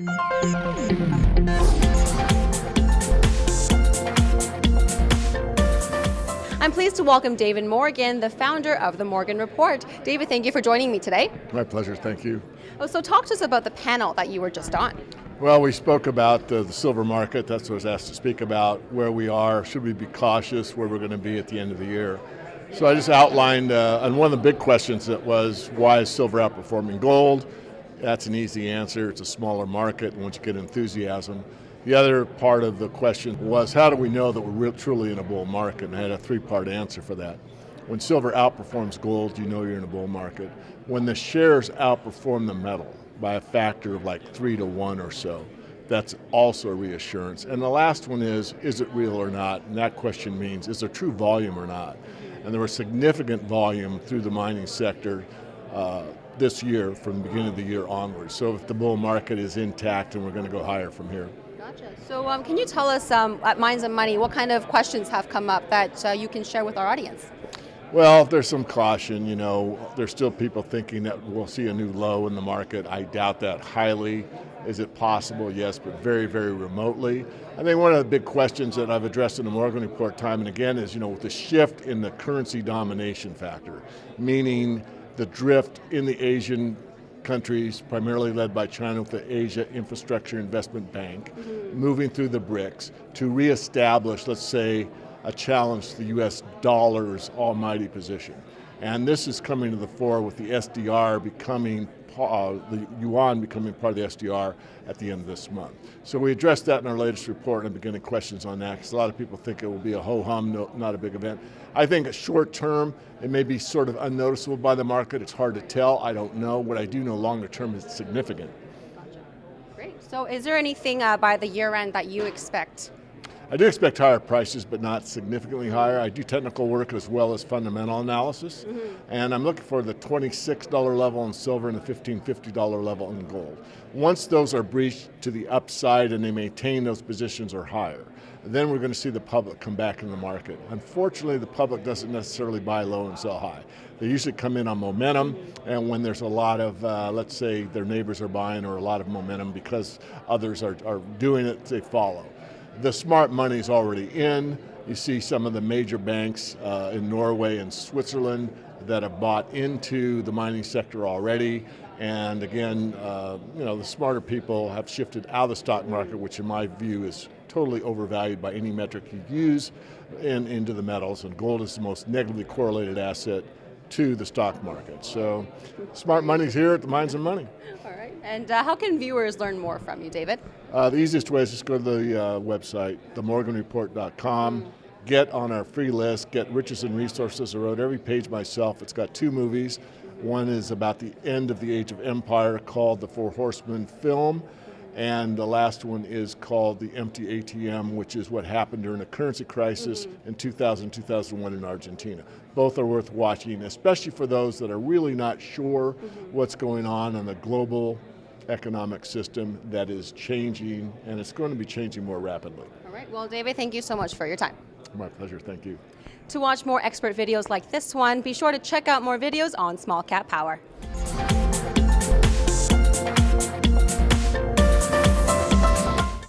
I'm pleased to welcome David Morgan, the founder of the Morgan Report. David, thank you for joining me today. My pleasure, thank you. So talk to us about the panel that you were just on. Well, we spoke about the silver market. That's what I was asked to speak about, where we are, should we be cautious, where we're going to be at the end of the year. So I just outlined, and one of the big questions that was, why is silver outperforming gold? That's an easy answer. It's a smaller market, and once you get enthusiasm. The other part of the question was, how do we know that we're truly in a bull market? And I had a three-part answer for that. When silver outperforms gold, you know you're in a bull market. When the shares outperform the metal by a factor of like 3 to 1 or so, that's also a reassurance. And the last one is it real or not? And that question means, is there true volume or not? And there was significant volume through the mining sector this year, from the beginning of the year onwards. So if the bull market is intact, and we're going to go higher from here. Gotcha. So can you tell us at Minds and Money, what kind of questions have come up that you can share with our audience? Well, there's some caution, there's still people thinking that we'll see a new low in the market. I doubt that highly. Is it possible? Yes, but very, very remotely. I think one of the big questions that I've addressed in the Morgan Report time and again is, with the shift in the currency domination factor, meaning the drift in the Asian countries, primarily led by China with the Asia Infrastructure Investment Bank, moving through the BRICS to reestablish, let's say, a challenge to the US dollar's almighty position. And this is coming to the fore with the SDR becoming, the yuan becoming part of the SDR at the end of this month. So we addressed that in our latest report, and I'm beginning questions on that, because a lot of people think it will be a ho-hum, not a big event. I think short term, it may be sort of unnoticeable by the market. It's hard to tell, I don't know. What I do know longer term is significant. Gotcha. Great. So is there anything by the year end that you expect? I do expect higher prices, but not significantly higher. I do technical work as well as fundamental analysis, and I'm looking for the $26 level in silver and the $15.50 level in gold. Once those are breached to the upside and they maintain those positions or higher, then we're going to see the public come back in the market. Unfortunately, the public doesn't necessarily buy low and sell high. They usually come in on momentum, and when there's a lot of, let's say their neighbors are buying, or a lot of momentum because others are doing it, they follow. The smart money is already in. You see some of the major banks in Norway and Switzerland that have bought into the mining sector already. And again, the smarter people have shifted out of the stock market, which in my view is totally overvalued by any metric you use, and into the metals. And gold is the most negatively correlated asset to the stock market. So smart money's here at the Minds and Money. All right. And how can viewers learn more from you, David? The easiest way is just go to the website, themorganreport.com, get on our free list, get Riches and Resources. I wrote every page myself. It's got 2 movies. One is about the end of the Age of Empire, called The Four Horsemen film, and the last one is called The Empty ATM, which is what happened during a currency crisis in 2000-2001 in Argentina. Both are worth watching, especially for those that are really not sure what's going on in the global economic system that is changing, and it's going to be changing more rapidly. All right. Well, David, thank you so much for your time. My pleasure. Thank you. To watch more expert videos like this one, be sure to check out more videos on Small Cap Power.